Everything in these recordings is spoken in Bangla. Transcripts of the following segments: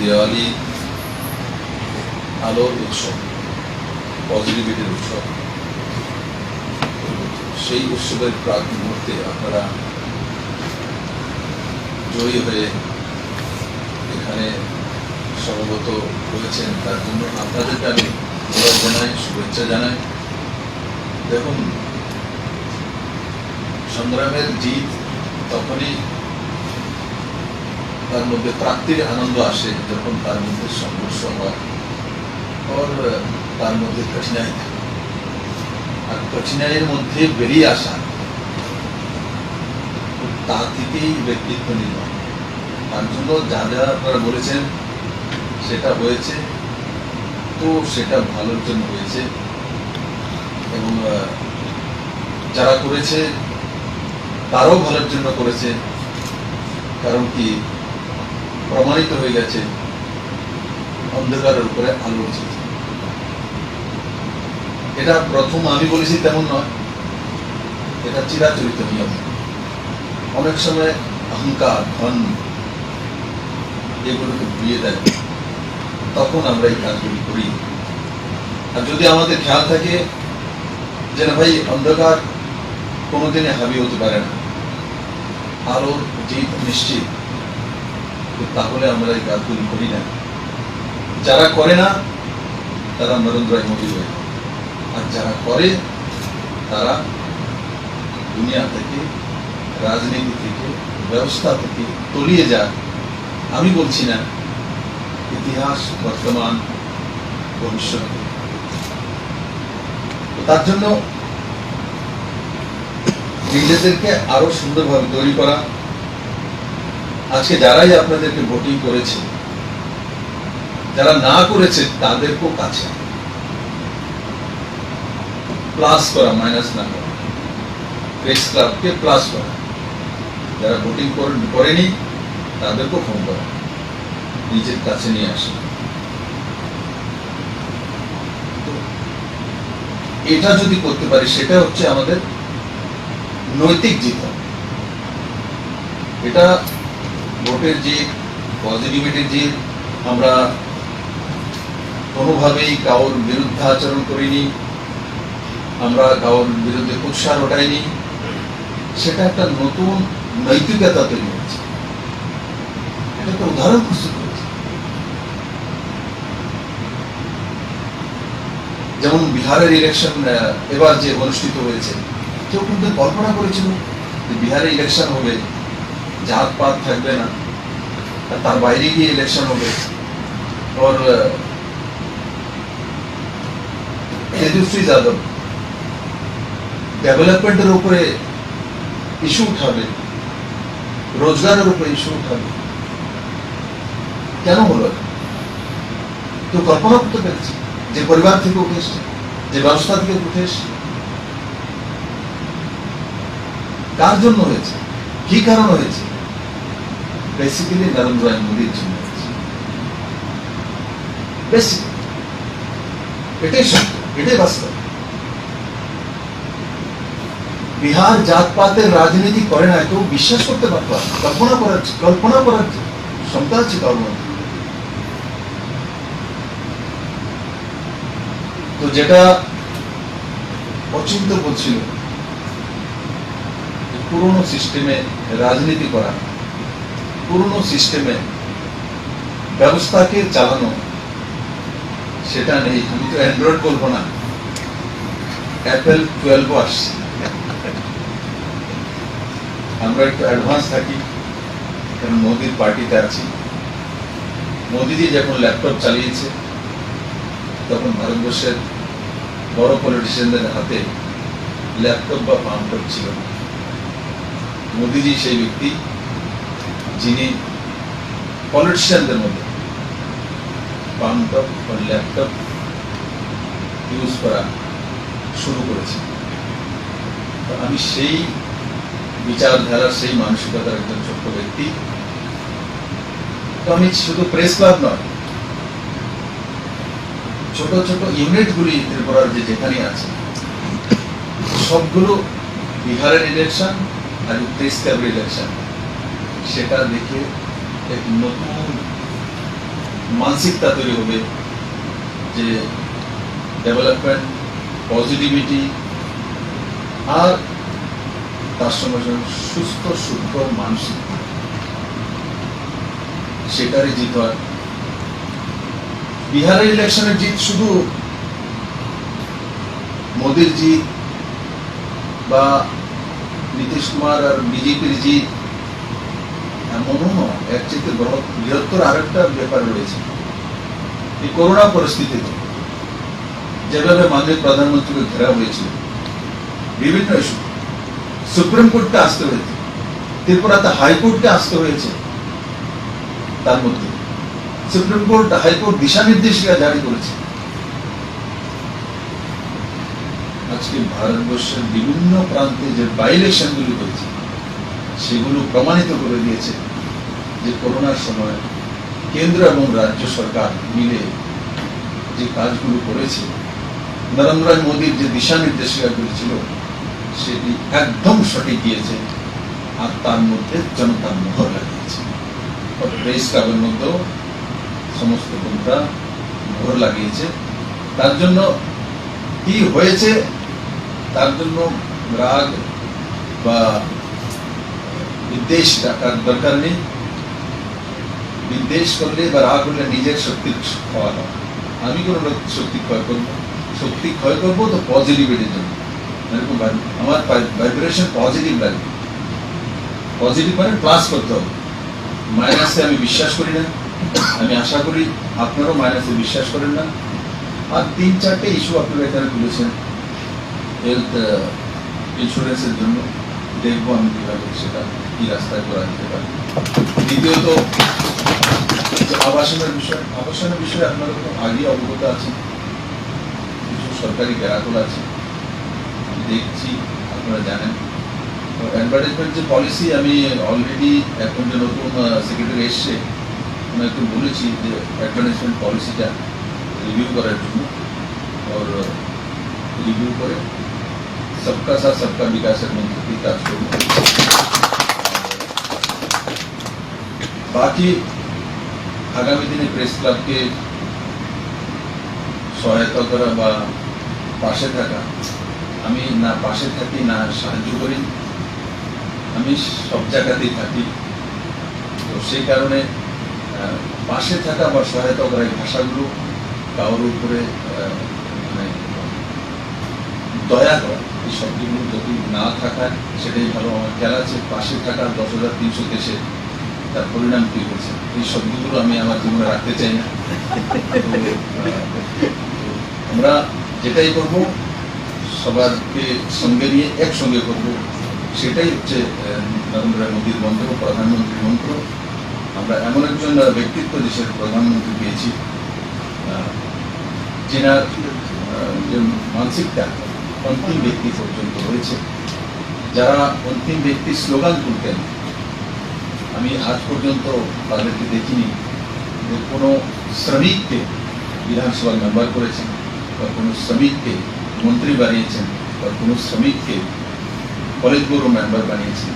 দিওয়ালি আলোর উৎসব, পজিটিভিটির উৎসব। সেই উৎসবের প্রাক মুহূর্তে আপনারা জয়ী হয়ে এখানে সমবেত হয়েছেন, তার জন্য আপনাদেরকে আমি ধন্যবাদ জানাই, শুভেচ্ছা জানাই। দেখুন, সংগ্রামের জিত তখনই তার মধ্যে প্রাপ্তির আনন্দ আসে যখন তার মধ্যে সংঘর্ষ হয় और তার মধ্যে কঠিনাই থাকে। আর কঠিনাইয়ের মধ্যে বেরিয়ে আসা, তা থেকেই ব্যক্তিত্ব নির্মাণ। তার জন্য যা যা আপনারা বলেছেন সেটা হয়েছে, তো সেটা ভালোর জন্য হয়েছে। এবং যারা করেছে তারাও ভালোর জন্য করেছে, কারণ কি প্রমাণিত হয়ে গেছে অন্ধকারের উপরে আলোর জিত। এটা প্রথম আমি বলেছি তেমন নয়, এটা চিরাচরিত নিয়ম। অনেক সময় অহংকার, ধন এগুলোকে ভুলিয়ে দেয়, তখন আমরা এই কাজগুলি করি। আর যদি আমাদের খেয়াল থাকে যে না ভাই, অন্ধকার কোনোদিনে হাবি হতে পারে না, আলোর জিত নিশ্চিত, তাহলে আমরা এই কাজগুলি করি না। যারা করে না তারা নরেন্দ্র মোদী হয়ে, আর যারা করে তারা দুনিয়া থেকে, রাজনীতি থেকে, ব্যবস্থা থেকে তলিয়ে যায়। আমি বলছি না, ইতিহাস, বর্তমান, ভবিষ্যৎ। তার জন্য নিজেদেরকে আরো সুন্দরভাবে তৈরি করা। আজকে যারাই আপনাদেরকে ভোটিং করেছে, যারা না করেছে তাদেরকেও কাছে প্লাস করা, মাইনাস না করা। প্রেস ক্লাবকে প্লাস করা, যারা ভোটিং করেনি তাদেরকেও ফোন করা, নিজের কাছে নিয়ে আসা। এটা যদি করতে পারি, সেটা হচ্ছে আমাদের নৈতিক জীবন। এটা ভোটের জিত, পজিটিভিটির জিত। আমরা কোনোভাবেই কারোর বিরুদ্ধে আচরণ করিনি, আমরা কারোর বিরুদ্ধে কুৎসা ওঠাইনি। সেটা একটা নতুন নৈতিকতা তৈরি হয়েছে, এটা একটা উদাহরণ প্রস্তুত করেছে। যেমন বিহারের ইলেকশন এবার যে অনুষ্ঠিত হয়েছে, কেউ কিন্তু কল্পনা করেছিল যে বিহারে ইলেকশন হবে, জাত পাত থাকবে না, তার বাইরে গিয়ে ইলেকশন হবে। और তেজস্বী যাদব ডেভেলপমেন্টের উপরে ইস্যু উঠাবে, রোজগারের উপরে ইস্যু উঠাবে। কেন হলো? তো কল্পনা করতে পেরেছি, যে পরিবার থেকে উঠে এসছে, যে ব্যবস্থা থেকে উঠে এসছে। কার জন্য হয়েছে, কি কারণ হয়েছে? বেসিক্যালি নরেন্দ্র মোদীর জন্য হয়েছে। এটাই সত্য, এটাই বাস্তব। বিহার জাতপাতের রাজনীতি করে না, কেউ বিশ্বাস করতে পারত না। কল্পনা করার ক্ষমতা আছে কারোর মধ্যে। তো যেটা অচিন্তব্য ছিল, পুরনো সিস্টেমে রাজনীতি করা, পুরনো সিস্টেমে ব্যবস্থাকে চালানো, সেটা নেই। আমি তো অ্যান্ড্রয়েড বলবো না, অ্যাপেল 12 আসছে। আমরা একটু অ্যাডভান্স থাকি, কারণ মোদির পার্টিতে আছি। মোদিজি যখন ল্যাপটপ চালিয়েছে, তখন ভারতবর্ষের বড় পলিটিশিয়ানদের হাতে ল্যাপটপ বা পাম্পটপ ছিল না। মোদিজি সেই ব্যক্তি যিনি পলিটিশিয়ানদের মধ্যে পাম্পটপ বা ল্যাপটপ ইউজ করা শুরু করেছে। তো আমি সেই বিচারধারার, সেই মানসিকতার একজন ছোট্ট ব্যক্তি। তো আমি শুধু প্রেস ক্লাব নয়, ছোট ছোট ইউনিটগুলি ত্রিপুরার যেখানে আছে, সবগুলো বিহারের ইলেকশন আর প্রেস ক্লাবের ইলেকশন, সেটা দেখে এক নতুন মানসিকতা তৈরি হবে যে ডেভেলপমেন্ট, পজিটিভিটি, আর তার সঙ্গে সঙ্গে সুস্থ শুদ্ধ মানসিক সেটারই জিত হয়। বিহারের ইলেকশনের জিত শুধু মোদির জিত বা নীতিশ কুমার আর বিজেপির জিত এমনও নয়, এর চেয়ে বৃহত্তর আরেকটা ব্যাপার রয়েছে। এই করোনা পরিস্থিতিতে যেভাবে মাননীয় প্রধানমন্ত্রীকে ঘেরা হয়েছিল বিভিন্ন ইস্যু, সুপ্রিম কোর্টকে আসতে হয়েছে, ত্রিপুরাতে হাইকোর্টকে আসতে হয়েছে। তার মধ্যে সুপ্রিম কোর্ট, হাইকোর্ট দিশা নির্দেশিকা জারি করেছে। আজকে ভারতবর্ষের বিভিন্ন প্রান্তে যে বাই ইলেকশন গুলি হয়েছে সেগুলো প্রমাণিত করে দিয়েছে যে করোনার সময় কেন্দ্র এবং রাজ্য সরকার মিলে যে কাজগুলো করেছে, নরেন্দ্র মোদীর যে দিশা নির্দেশিকাগুলি ছিল সেটি একদম সঠিক দিয়েছে, আর তার মধ্যে জনতার মোহর লাগিয়েছে। প্রেস ক্লাবের মধ্যেও সমস্ত বন্ধুরা মোহর লাগিয়েছে। তার জন্য কি হয়েছে, তার জন্য রাগ বা বিদ্বেষ রাখার দরকার নেই। বিদ্বেষ করলে বা রাগ করলে নিজের শক্তির খাওয়া দাওয়া। আমি কোনো শক্তি ক্ষয় করবো, শক্তি ক্ষয় করবো তো পজিটিভিটির জন্য। আমার ভাইব্রেশন পজিটিভ লাগবে। পজিটিভ মানে প্লাস করতে হবে, মাইনাসে আমি বিশ্বাস করি না। আমি আশা করি আপনারাও মাইনাসে বিশ্বাস করেন না। আর 3-4টে ইস্যু আপনারা এখানে তুলেছেন হেলথ ইন্স্যুরেন্সের জন্য, দেখবো আমি কিভাবে সেটা কি রাস্তায় করা যেতে পারে। দ্বিতীয়ত আবাসনের বিষয়ে আপনারা তো আগে অবগত আছেন, কিছু সরকারি গ্যারাকল আছে, আমি দেখছি আপনারা জানেন। অ্যাডভার্টাইজমেন্ট যে পলিসি, আমি অলরেডি এখন যে নতুন সেক্রেটারি এসছে ওনাকে বলেছি যে অ্যাডভার্টাইজমেন্ট পলিসিটা রিভিউ করার জন্য, আর রিভিউ করে সবকা সাথ সবকা বিকাশের মন্ত্রী কাজ করব। বাকি আগামী দিনে প্রেস ক্লাবকে সহায়তা করা বা পাশে থাকা, আমি না পাশে থাকি না সাহায্য করি, আমি সব জায়গাতেই থাকি। তো সেই কারণে পাশে থাকা বা সহায়তা করা এই ভাষাগুলো কারোর উপরে মানে দয়া করা, এই শব্দগুলো যদি না থাকায় সেটাই ভালো। আমার খেয়াল আছে পাশে থাকার 10,300 দেশে তার পরিণাম কি হয়েছে, এই শব্দগুলো আমি আমার জীবনে রাখতে চাই না। আমরা যেটাই করবো সবারকে সঙ্গে নিয়ে একসঙ্গে করবো, সেটাই হচ্ছে নরেন্দ্র মোদীর মন্ত্র, প্রধানমন্ত্রীর মন্ত্র। আমরা এমন একজন ব্যক্তিত্ব দেশের প্রধানমন্ত্রী পেয়েছি যেনার যে মানসিকতা অন্তিম ব্যক্তি পর্যন্ত রয়েছে। যারা অন্তিম ব্যক্তি স্লোগান তুলতেন, আমি আজ পর্যন্ত তাদেরকে দেখিনি যে কোনো শ্রমিককে বিধানসভার মেম্বার করেছেন বা কোনো শ্রমিককে মন্ত্রী বানিয়েছেন বা কোনো শ্রমিককে কলেজ ব্যুরো মেম্বার বানিয়েছেন।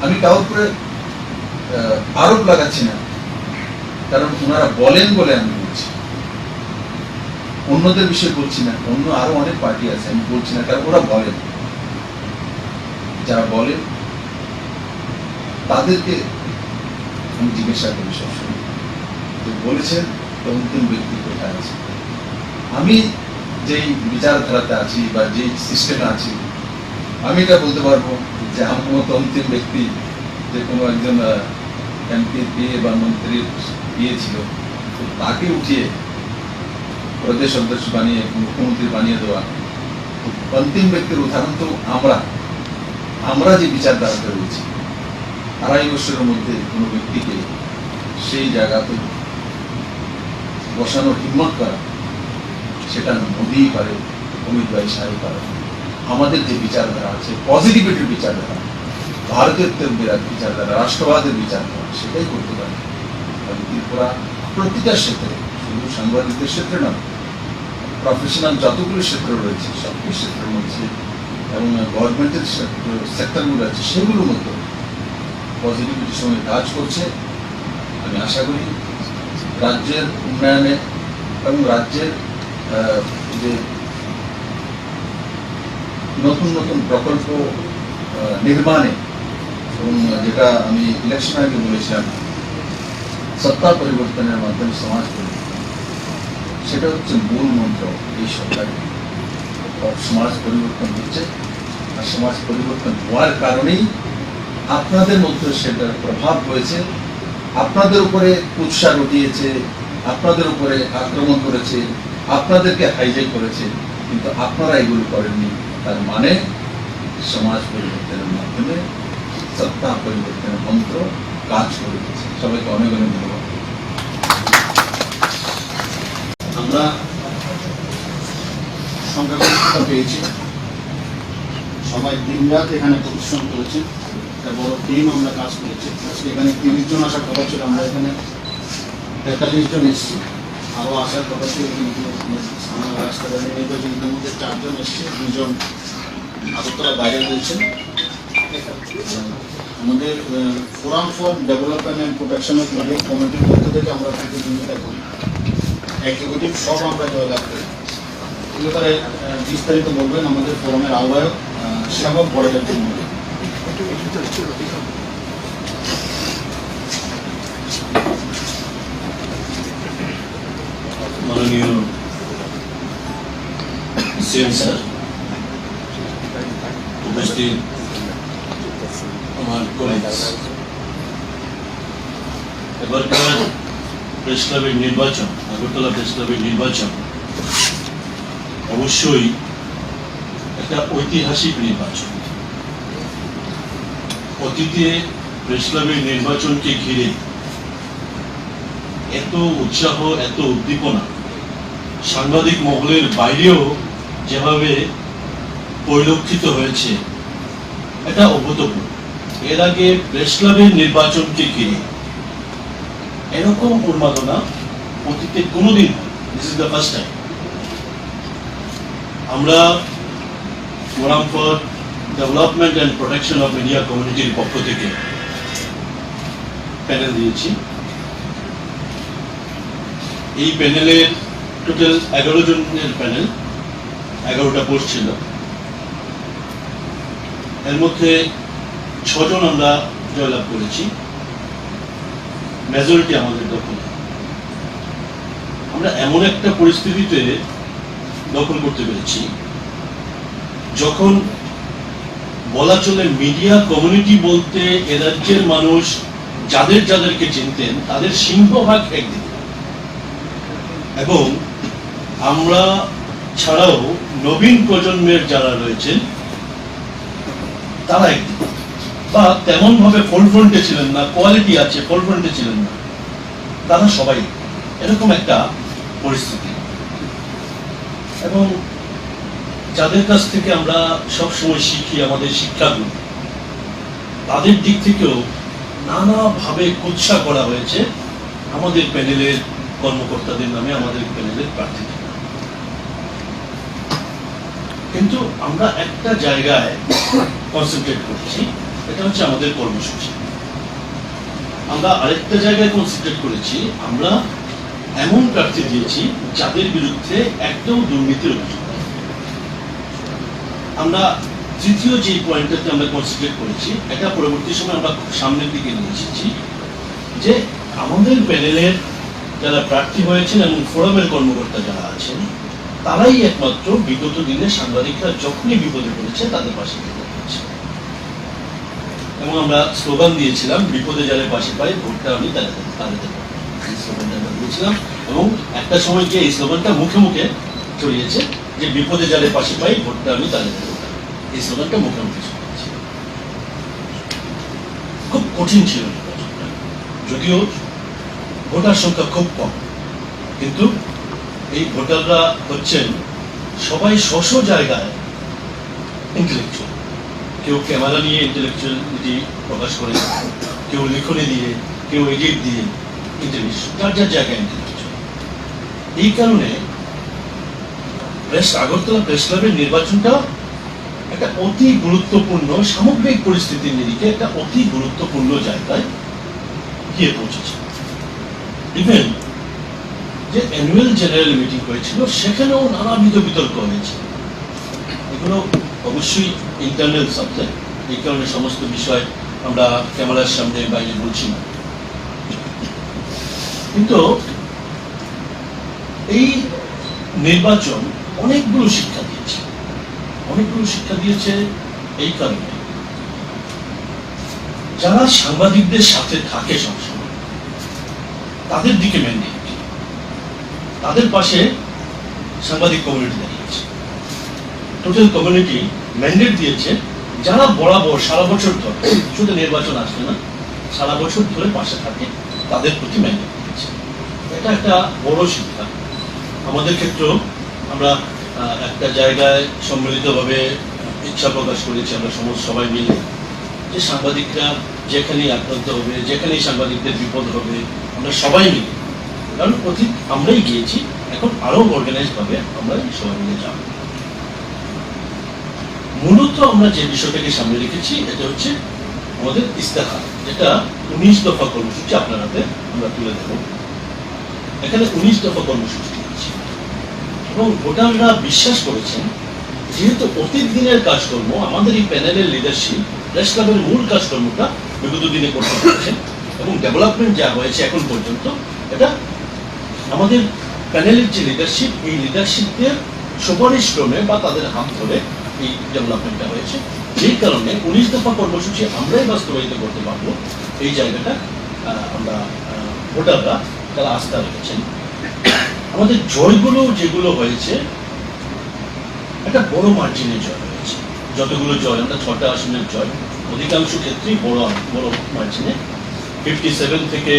আমি কারোর উপরে আরোপ লাগাচ্ছি না, কারণ ওনারা বলেন বলে আমি বলছি, অন্যদের বিষয়ে বলছি না। অন্য আরো অনেক পার্টি আছে, আমি বলছি না, কারণ ওরা বলেন। যারা বলেন তাদেরকে আমি জিজ্ঞাসা করি সবসময় যে বলেছেন তো অন্তিম ব্যক্তি কোথায় আছে। আমি যেই বিচারধারাতে আছি বা যেই সিস্টেমে আছি, আমি এটা বলতে পারবো যে আমার মতো অন্তিম ব্যক্তি যে কোনো একজন এমপির বিয়ে বা মন্ত্রীর বিয়ে ছিল, তাকে উঠিয়ে প্রদেশ অধ্যক্ষ বানিয়ে মুখ্যমন্ত্রী বানিয়ে দেওয়া অন্তিম ব্যক্তির উদাহরণ তো আমরা যে বিচারধারাতে রয়েছি। 2.5 বছরের মধ্যে কোনো ব্যক্তিকে সেই জায়গাতে বসানোর হিম্মত করা, সেটা মোদী পারে, অমিত ভাই সাহেব পারে। আমাদের যে বিচারধারা আছে, পজিটিভিটির বিচারধারা, ভারতের বিচারধারা, রাষ্ট্রবাদের বিচারধারা, সেটাই করতে পারে। ত্রিপুরা প্রতিটা ক্ষেত্রে, শুধু সাংবাদিকদের ক্ষেত্রে নয়, প্রফেশনাল যতগুলো ক্ষেত্র রয়েছে সবগুলো ক্ষেত্রের মধ্যে এবং গভর্নমেন্টের সেক্টরগুলো আছে সেগুলোর মধ্যে পজিটিভিটির সঙ্গে কাজ করছে। আমি আশা করি রাজ্যের উন্নয়নে এবং রাজ্যের যে নতুন নতুন প্রকল্প নির্মাণে, এবং যেটা আমি ইলেকশন আগে বলেছিলাম সত্তা পরিবর্তনের মাধ্যমে সমাজ পরিবর্তন, সেটা হচ্ছে মূল মন্ত্র এই সরকারের। সমাজ পরিবর্তন হচ্ছে, আর সমাজ পরিবর্তন হওয়ার কারণেই আপনাদের মধ্যে সেটার প্রভাব হয়েছে, আপনাদের উপরে উৎসাহ উঠিয়েছে, আপনাদের উপরে আক্রমণ করেছে, আপনাদেরকে হাইজ্যাক করেছে, কিন্তু আপনারা এগুলো করেননি। তার মানে সমাজ পরিবর্তনের মাধ্যমে সত্তা পরিবর্তনের মন্ত্র কাজ করে দিচ্ছে। সবাইকে অনেক অনেক ধন্যবাদ। আমরা সংখ্যাগরিষ্ঠতা পেয়েছি, সবাই দিনরাত এখানে পরিশ্রম করেছে, একটা বড় টিম আমরা কাজ করেছি। আজকে এখানে 30 জন আসার কথা ছিল, আমরা এখানে 43 জন এসেছি, আরও আসার কথা ছিল, কিন্তু আমার রাস্তাঘাটে নির্বাচনের মধ্যে 4 জন এসছে, 2 জন আগরতলা বাইরে রয়েছেন। আমাদের forum for development and protection of public কমিটির পক্ষ থেকে আমরা প্রতিযোগিতা করি, এক্সিকিউটিভ সব আমরা জয়লাভ করি। এই ব্যাপারে বিস্তারিত বলবেন আমাদের ফোরামের আহ্বায়ক সেবক বড়দের জন্য। মাননীয় সিএম স্যার, উপস্থিত আমার কলিগস, এবারকার প্রেস ক্লাবের নির্বাচন, আগরতলা প্রেস ক্লাবের নির্বাচন অবশ্যই একটা ঐতিহাসিক নির্বাচন। অতীতে প্রেস ক্লাবের নির্বাচনকে ঘিরে এত উৎসাহ, এত উদ্দীপনা সাংবাদিক মহলের বাইরেও যেভাবে পরিলক্ষিত হয়েছে, এটা অভূতপূর্ব। এর আগে প্রেস ক্লাবের নির্বাচনকে ঘিরে এরকম উন্মাদনা অতীতে কোনোদিন, this is the first time. আমরা forum for development and protection of media কমিউনিটির পক্ষ থেকে প্যানেল দিয়েছি। এই প্যানেলের টোটাল 11 জনের প্যানেল, 11টা পোস্ট ছিল। এর মধ্যে 6 জন আমরা জয়লাভ করেছি, মেজরিটি আমাদের দখলে। আমরা এমন একটা পরিস্থিতিতে দখল করতে পেরেছি যখন বলা চলে মিডিয়া কমিউনিটি বলতে এ রাজ্যের মানুষ যাদেরকে চিনতেন তাদের সিংহভাগ একদিকে, এবং আমরা ছাড়াও নবীন প্রজন্মের যারা রয়েছেন তারা একদিকে, বা তেমন ভাবে ফোরফ্রন্টে ছিলেন না, কোয়ালিটি আছে ফোরফ্রন্টে ছিলেন না, তারা সবাই এরকম একটা পরিস্থিতি। এবং যাদের কাছ থেকে আমরা সবসময় শিখি আমাদের শিক্ষাগুলো, তাদের দিক থেকেও নানাভাবে কুৎসা করা হয়েছে আমাদের প্যানেলের কর্মকর্তাদের নামে, আমাদের প্যানেলের প্রার্থীদের নামে। কিন্তু আমরা একটা জায়গায় কনসেন্ট্রেট করছি, এটা হচ্ছে আমাদের কর্মসূচি। আমরা আরেকটা জায়গায় কনসেন্ট্রেট করেছি, আমরা এমন প্রার্থী দিয়েছি যাদের বিরুদ্ধে একদম দুর্নীতির অভিযোগ। আমরা তৃতীয় যে পয়েন্টটাতে আমরা কনসেন্ট্রেট করেছি, এটা পরবর্তী সময় আমরা খুব সামনের দিকে নিয়ে এসেছি, যে আমাদের প্যানেলের যারা প্রার্থী হয়েছেন এবং ফোরামের কর্মকর্তা যারা আছেন, তারাই একমাত্র বিগত দিনে সাংবাদিকরা যখনই বিপদে পড়েছে তাদের পাশে থেকেছে। এবং আমরা স্লোগান দিয়েছিলাম, বিপদে যারা পাশে পাই ভোটটা আমি তাদের দেবো, এই স্লোগানটা আমরা দিয়েছিলাম। এবং একটা সময় গিয়ে এই স্লোগানটা মুখে মুখে ছড়িয়েছে যে বিপদে যারা পাশে পাই ভোটটা আমি তাদের দেবো, এই স্লোগানটা মুখে মুখে ছড়িয়েছে। খুব কঠিন ছিল নির্বাচনটা, যদিও ভোটার সংখ্যা খুব কম, কিন্তু এই ভোটাররা হচ্ছেন সবাই স্ব জায়গায় ইন্টেলেকচুয়াল। কেউ ক্যামেরা নিয়ে ইন্টেলেকচুয়ালিটি প্রকাশ করে, কেউ লিখনে দিয়ে, কেউ এডিট দিয়ে ইন্টেলেকচুয়াল, যার যার জায়গায় ইন্টেলেকচুয়াল। এই কারণে আগরতলা প্রেস ক্লাবের নির্বাচনটা একটা অতি গুরুত্বপূর্ণ, সামগ্রিক পরিস্থিতির নিরিখে একটা অতি গুরুত্বপূর্ণ জায়গায় গিয়ে পৌঁছেছে। ইভেন যে অ্যানুয়াল জেনারেল মিটিং হয়েছিল সেখানেও নানাবিধ বিতর্ক হয়েছে। এগুলো অবশ্যই ইন্টারনাল সাবজেক্ট, এই কারণে সমস্ত বিষয় আমরা ক্যামেরার সামনে বাইরে বলছি না। কিন্তু এই নির্বাচন অনেকগুলো শিক্ষা দিয়েছে, এই কারণে যারা সাংবাদিকদের সাথে থাকে সবসময় তাদের দিকে ম্যান্ডেট, তাদের পাশে সাংবাদিক কমিউনিটি দাঁড়িয়েছে। টোটাল কমিউনিটি ম্যান্ডেট দিয়েছে যারা বরাবর সারা বছর ধরে, শুধু নির্বাচন আসবে না, সারা বছর ধরে পাশে থাকে, তাদের প্রতি ম্যান্ডেট দিয়েছে। এটা একটা বড় শিক্ষা। আমাদের ক্ষেত্রেও আমরা একটা জায়গায় সম্মিলিতভাবে ইচ্ছা প্রকাশ করেছি আমরা সবাই মিলে, যে সাংবাদিকরা যেখানেই আক্রান্ত হবে, যেখানেই সাংবাদিকদের বিপদ হবে, আমরা সবাই মিলে, কারণ অতীত আমরাই গিয়েছি, এখন আরো অর্গানাইজ ভাবে আমরা সবাই মিলে যাব। মূলত আমরা যে বিষয়টাকে সামনে রেখেছি এটা হচ্ছে আমাদের ইস্তেহার, যেটা 19 দফা কর্মসূচি আপনার হাতে আমরা তুলে দেব। এখানে 19 দফা কর্মসূচি দিয়েছি এবং ভোটাররা বিশ্বাস করেছেন যেহেতু অতীত দিনের কাজকর্ম আমাদের এই প্যানেলের লিডারশিপ প্রেস ক্লাবের মূল কাজকর্মটা বিগত দিনে করতে পারছেন এবং ডেভেলপমেন্ট যা হয়েছে এখন পর্যন্ত, এটা আমাদের প্যানেলের যে লিডারশিপ, এই লিডারশিপদের সুপারিশ ক্রমে বা তাদের হাত ধরে এই ডেভেলপমেন্টটা হয়েছে। যেই কারণে 19 দফা কর্মসূচি আমরাই বাস্তবায়িত করতে পারবো, এই জায়গাটা আমরা ভোটাররা তারা আস্থা রেখেছেন। আমাদের জয়গুলো যেগুলো হয়েছে একটা বড় মার্জিনের জয় হয়েছে। যতগুলো জয়, আমরা 6টা আসনের জয়, অধিকাংশ ক্ষেত্রেই বড় মার্জিনে, 57 থেকে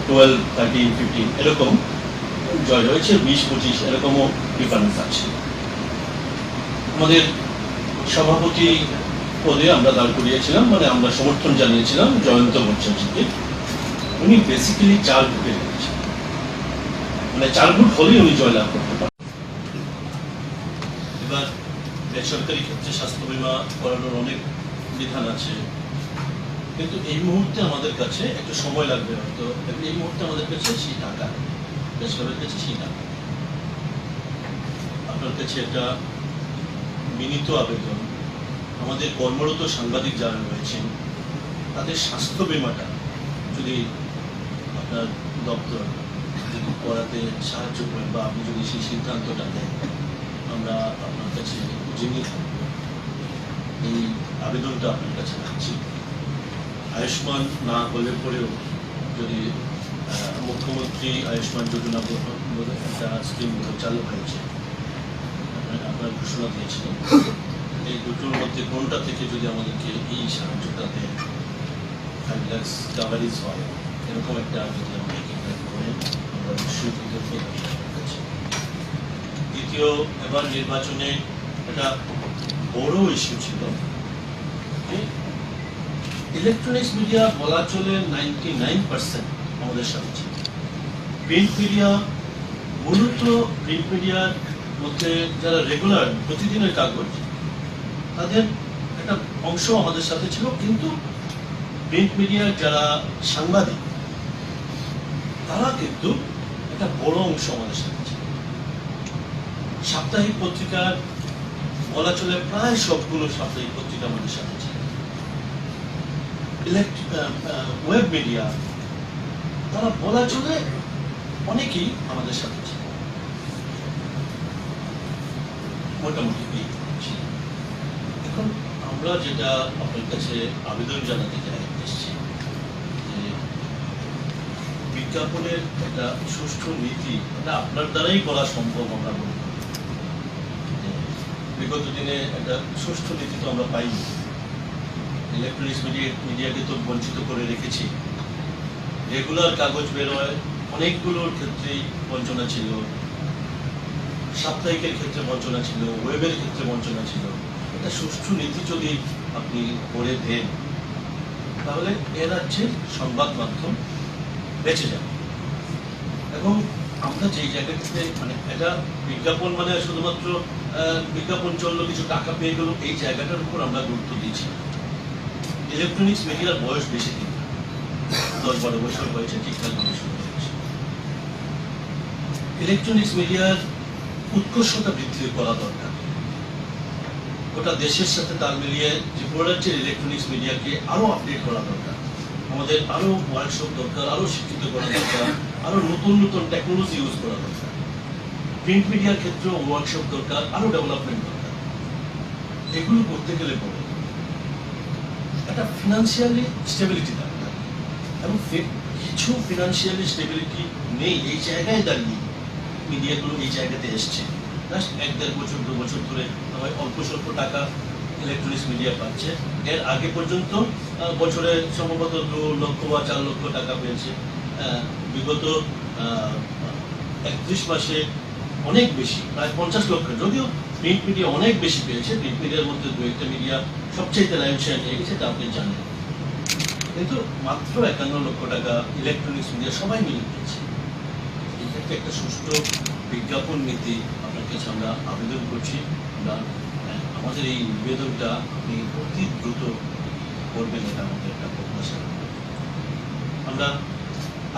12, 13, 15 এরকম জয় হয়েছে, 20-25 এরকমও ডিফারেন্স আছে। আমাদের সভাপতি পদে আমরা দাঁড় করিয়েছিলাম, মানে আমরা সমর্থন জানিয়েছিলাম জয়ন্ত ভট্টাচার্যকে। উনি বেসিক্যালি 4 ভোটে গেছেন, মানে 4 ভোট হলেই উনি জয়লাভ করতে পারেন। এবার বেসরকারি ক্ষেত্রে স্বাস্থ্য বীমা করানোর অনেক বিধান আছে, কিন্তু এই মুহূর্তে আমাদের কাছে একটু সময় লাগবে হয়তো, এই মুহূর্তে আমাদের কাছে সেই টাকা, বেসরকারের কাছে সেই টাকা। আপনার কাছে একটা বিনীত আবেদন, আমাদের কর্মরত সাংবাদিক যারা রয়েছেন তাদের স্বাস্থ্য বীমাটা যদি আপনার দপ্তর যদি করাতে সাহায্য করেন বা আপনি যদি সেই সিদ্ধান্তটা নেন, আমরা আপনার কাছে জেনে থাকবো। এই আবেদনটা আপনার কাছে রাখছি। আয়ুষ্মান না হলে পরেও যদি মুখ্যমন্ত্রী আয়ুষ্মান যোজনা একটা স্কিম চালু হয়েছে, আপনার ঘোষণা দিয়েছিলেন, এই দুটোর মধ্যে কোনটা থেকে যদি আমাদেরকে এই সাহায্যটা দেন, 5 লাখ কাভারেজ হয়, এরকম একটা যদি আমরা করে আমরা অবশ্যই কৃতজ্ঞ থাকছি। দ্বিতীয়, এবার নির্বাচনে একটা বড় ইস্যু ছিল, ইলেকট্রনিক্স মিডিয়া বলা চলে 99% আমাদের সাথে ছিল। প্রিন্ট মিডিয়া, মূলত প্রিন্ট মিডিয়ার মধ্যে যারা রেগুলার প্রতিদিনের কাগজ, তাদের একটা অংশ আমাদের সাথে ছিল, কিন্তু প্রিন্ট মিডিয়ার যারা সাংবাদিক তারা কিন্তু একটা বড় অংশ আমাদের সাথে ছিল। সাপ্তাহিক পত্রিকার বলা চলে প্রায় সবগুলো সাপ্তাহিক পত্রিকা আমাদের সাথে ছিল। ওয়েব মিডিয়া তারা বলা চলে অনেকেই আমাদের সাথে ছিল, মোটামুটি। এখন আমরা যেটা আপনার কাছে আবেদন জানাতে এসেছি, যে বিজ্ঞাপনের একটা সুষ্ঠু নীতি, এটা আপনার দ্বারাই করা সম্ভব। আমরা বলব বিগত দিনে একটা সুষ্ঠু নীতি তো আমরা পাইনি, ইলেকট্রনিক্স মিডিয়াকে তো বঞ্চিত করে রেখেছি। রেগুলার কাগজ বেরোয়, অনেকগুলোর ক্ষেত্রেই বঞ্চনা ছিল, সাপ্তাহিকের ক্ষেত্রে বঞ্চনা ছিল, ওয়েবের ক্ষেত্রে বঞ্চনা ছিল। একটা সুষ্ঠু নীতি যদি আপনি করে দেন, তাহলে এ রাজ্যের সংবাদ মাধ্যম বেঁচে যাবে। এবং আমরা যেই জায়গাটাতে, মানে এটা বিজ্ঞাপন মানে শুধুমাত্র বিজ্ঞাপন চললো, কিছু টাকা পেয়ে গেল, এই জায়গাটার উপর আমরা গুরুত্ব দিচ্ছি। ইলেকট্রনিক্স মিডিয়ার বয়স বেশি দিন, 10-12 বছর হয়েছে, ঠিকঠাক ভাবে শুরু হয়েছে। ইলেকট্রনিক্স মিডিয়ার উৎকর্ষতা বৃদ্ধি করা দরকার। গোটা দেশের সাথে তাল মিলিয়ে যে প্রোডাক্টের ইলেকট্রনিক্স মিডিয়াকে আরো আপডেট করা দরকার। আমাদের আরো ওয়ার্কশপ দরকার, আরো শিক্ষিত করা দরকার, আরো নতুন নতুন টেকনোলজি ইউজ করা দরকার। প্রিন্ট মিডিয়ার ক্ষেত্রেও ওয়ার্কশপ দরকার, আরো ডেভেলপমেন্ট দরকার। এগুলো করতে গেলে পরে একটা ফিনান্সিয়ালি স্টেবিলিটি দরকার, এবং কিছু ফিনান্সিয়ালি স্টেবিলিটি নেই। এই জায়গায় দাঁড়িয়ে মিডিয়াগুলো এই জায়গাতে এসছে। জাস্ট 1-1.5 বছর 2 বছর ধরে সবাই অল্প স্বল্প টাকা ইলেকট্রনিক্স মিডিয়া পাচ্ছে। এর আগে পর্যন্ত বছরে সম্ভবত 2 লক্ষ বা 4 লক্ষ টাকা পেয়েছে। বিগত 31 মাসে অনেক বেশি, প্রায় 50 লক্ষ। যদিও প্রিন্ট মিডিয়া অনেক বেশি পেয়েছে, প্রিন্ট মিডিয়ার মধ্যে 2-1টা মিডিয়া সবচেয়ে লাইমশাইন নিয়ে গেছে, তা আপনি জানেন। কিন্তু মাত্র 51 লক্ষ টাকা ইলেকট্রনিক্স মিডিয়া সবাই মিলে পেয়েছে। এক্ষেত্রে একটা সুষ্ঠু বিজ্ঞাপন নীতি আপনার কাছে আমরা আবেদন করছি। আমরা আমাদের এই নিবেদনটা আপনি অতি দ্রুত করবেন, এটা আমাদের একটা প্রত্যাশা। আমরা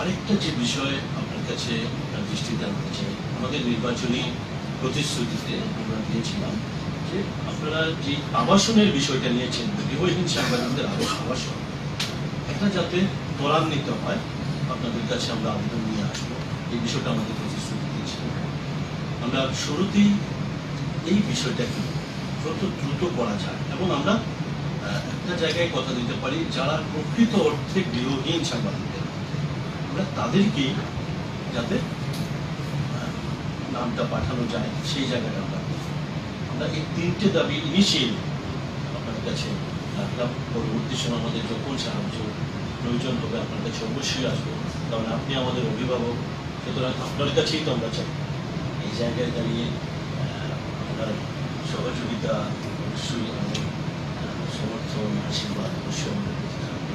আরেকটা যে বিষয় আপনার কাছে দৃষ্টিতে আনতে চাই, আমাদের নির্বাচনী প্রতিশ্রুতিতে আমরা দিয়েছিলাম যে আপনারা যে আবাসনের বিষয়টা নিয়েছেন, গৃহহীন সাংবাদিকদের আবাসন, এটা যাতে ত্বরান্বিত হয়, আপনাদের কাছে আমরা আবেদন নিয়ে আসবো। এই বিষয়টা আমাদের প্রতিশ্রুতি দিয়েছিলাম। আমরা শুরুতেই এই বিষয়টাকে যত দ্রুত করা যায়, এবং আমরা একটা জায়গায় কথা দিতে পারি, যারা প্রকৃত অর্থে গৃহহীন সাংবাদিকদের, আমরা তাদেরকে যাতে নামটা পাঠানো যায় সেই জায়গাটা আমরা এই 3টে দাবি ইনিশিয়ালি আপনার কাছে রাখলাম। পরবর্তী সময় আমাদের যখন সাহায্য প্রয়োজন হবে আপনার কাছে অবশ্যই আসবো, কারণ আপনি আমাদের অভিভাবক। সুতরাং আপনার কাছেই তো আমরা চাই। এই জায়গায় দাঁড়িয়ে আপনার সহযোগিতা অবশ্যই, আমাদের সমর্থন, আশীর্বাদ অবশ্যই আমাদের প্রতি থাকবে।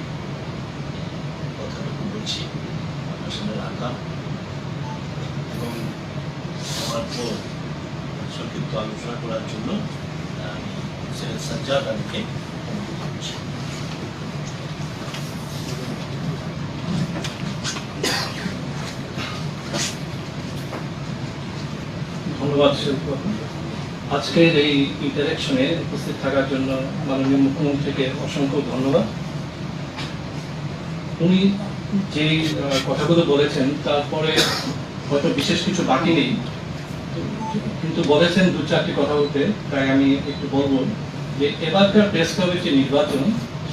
কথাটুকু বলছি, আপনার সামনে রাখলাম, এবং আমার পর সংক্ষিপ্ত আলোচনা করার জন্য আমি সৈয়দ সাজ্জাদ আলীকে অনুরোধ করছি। ধন্যবাদ শিল্প। আজকের এই ইন্টারেকশনে উপস্থিত থাকার জন্য মাননীয় মুখ্যমন্ত্রীকে অসংখ্য ধন্যবাদ। উনি যে কথাগুলো বলেছেন তারপরে হয়তো বিশেষ কিছু বাকি নেই, কিন্তু বলেছেন 2-4টি কথা বলতে, তাই আমি একটু বলবো যে এবারকার প্রেস ক্লাবের যে নির্বাচন,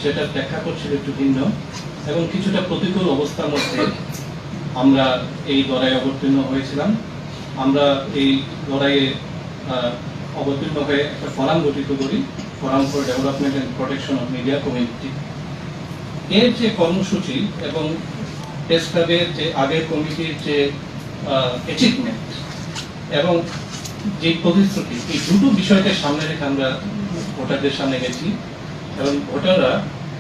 সেটা প্রেক্ষাপট ছিল একটু ভিন্ন, এবং কিছুটা প্রতিকূল অবস্থার মধ্যে আমরা এই লড়াই অবতীর্ণ হয়েছিলাম। আমরা এই লড়াইয়ে অবতীর্ণ হয়ে একটা ফোরাম গঠিত করি, forum for development and protection of media community. এর যে কর্মসূচি এবং প্রেস ক্লাবের যে আগের কমিটির যে অ্যাচিভমেন্ট এবং যে প্রতিশ্রুতি, এই দুটো বিষয়কে সামনে রেখে আমরা ভোটারদের সামনে গেছি, এবং ভোটাররা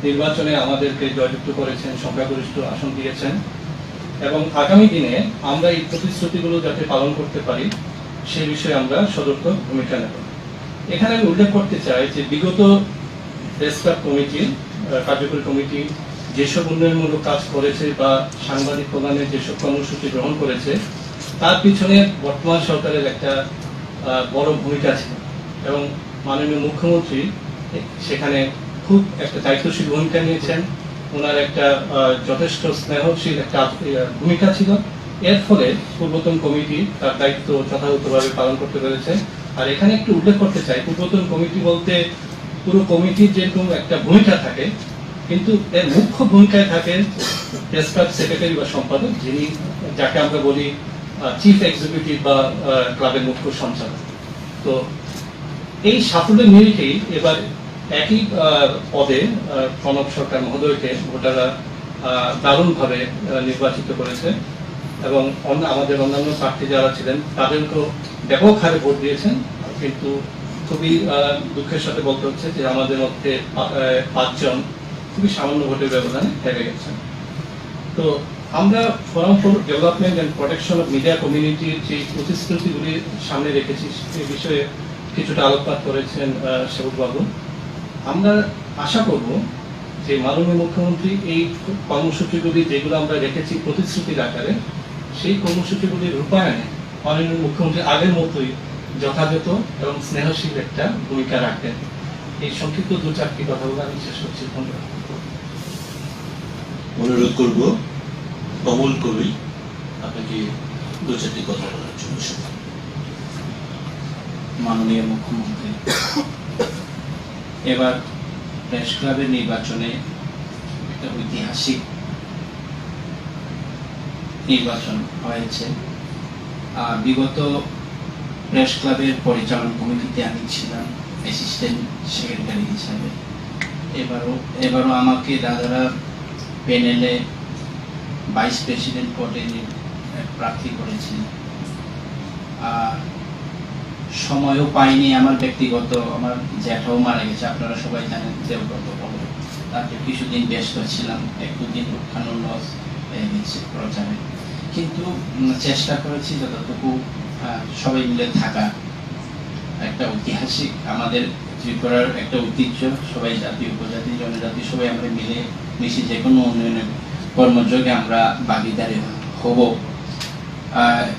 নির্বাচনে আমাদেরকে জয়যুক্ত করেছেন, সংখ্যাগরিষ্ঠ আসন দিয়েছেন, এবং আগামী দিনে আমরা এই প্রতিশ্রুতিগুলো যাতে পালন করতে পারি সে বিষয়ে আমরা সদর্থক ভূমিকা নেব। এখানে আমি উল্লেখ করতে চাই যে বিগত প্রেস ক্লাব কমিটি, কার্যকরী কমিটি যেসব উন্নয়নমূলক কাজ করেছে বা সাংবাদিক কল্যাণের যেসব কর্মসূচি গ্রহণ করেছে, তার পিছনে বর্তমান সরকারের একটা বড় ভূমিকা ছিল, এবং মাননীয় মুখ্যমন্ত্রী সেখানে খুব একটা দায়িত্বশীল ভূমিকা নিয়েছেন। ওনার একটা যথেষ্ট স্নেহশীল একটা ভূমিকা ছিল। এর ফলে পূর্বতন কমিটি তার দায়িত্ব যথাযথভাবে পালন করতে পেরেছে। আর এখানে একটু উল্লেখ করতে চাই, পূর্বতন কমিটি বলতে পুরো কমিটির যেরকম একটা ভূমিকা থাকে, কিন্তু এর মুখ্য ভূমিকায় থাকেন প্রেস ক্লাব সেক্রেটারি বা সম্পাদক, যিনি যাকে আমরা বলি চিফ এক্সিকিউটিভ বা ক্লাবের মুখ্য সঞ্চালক। তো এই সাফল্যের নিরিখেই এবার একই পদে প্রণব সরকার মহোদয়কে ভোটাররা দারুণভাবে নির্বাচিত করেছে, এবং আমাদের অন্যান্য প্রার্থী যারা ছিলেন তাদেরকেও ব্যাপক হারে ভোট দিয়েছেন। কিন্তু খুবই দুঃখের সাথে বলতে হচ্ছে যে আমাদের মধ্যে 5 জন খুবই সামান্য ভোটের ব্যবধানে হেরে গেছেন। তো আমরা forum for development and protection of media কমিউনিটির যে প্রতিশ্রুতিগুলি সামনে রেখেছি সে বিষয়ে কিছুটা আলোকপাত করেছেন সেবকবাবু। আমরা আশা করব যে মাননীয় মুখ্যমন্ত্রী এই কর্মসূচিগুলি যেগুলো আমরা রেখেছি প্রতিশ্রুতির আকারে, সেই কর্মসূচিগুলির রূপায়ণে মাননীয় মুখ্যমন্ত্রী আগের মতোই যথাযথ এবং স্নেহশীল একটা ভূমিকা রাখেন। এই সংক্ষিপ্ত 2-4টি কথা বলে আমি শেষ করছি। ধন্যবাদ। অনুরোধ করব কমল কবি আপনাকে 2-4টি কথা বলার জন্য। মাননীয় মুখ্যমন্ত্রী, এবার প্রেস ক্লাবের নির্বাচনে একটা ঐতিহাসিক নির্বাচন হয়েছে। বিগত প্রেস ক্লাবের পরিচালন কমিটিতে আমি ছিলাম অ্যাসিস্ট্যান্ট সেক্রেটারি হিসাবে। এবারও আমাকে দাদারা প্যানেলে ভাইস প্রেসিডেন্ট পদে প্রার্থী করেছেন। সময়ও পাইনি, আমার ব্যক্তিগত আমার জ্যাঠাও মারা গেছে, আপনারা সবাই জানেন, দেবব্রত বলে। তাতে কিছুদিন ব্যস্ত ছিলাম, 1-2 দিন উত্থানো লস হয়ে গেছে প্রচারে, কিন্তু চেষ্টা করেছি যতটুকু সবাই মিলে থাকা। একটা ঐতিহাসিক আমাদের ত্রিপুরার একটা ঐতিহ্য, সবাই জাতি উপজাতি জনজাতি সবাই আমরা মিলে মিশে যে কোনো উন্নয়নের কর্মযোগে আমরা ভাগিদারি হব।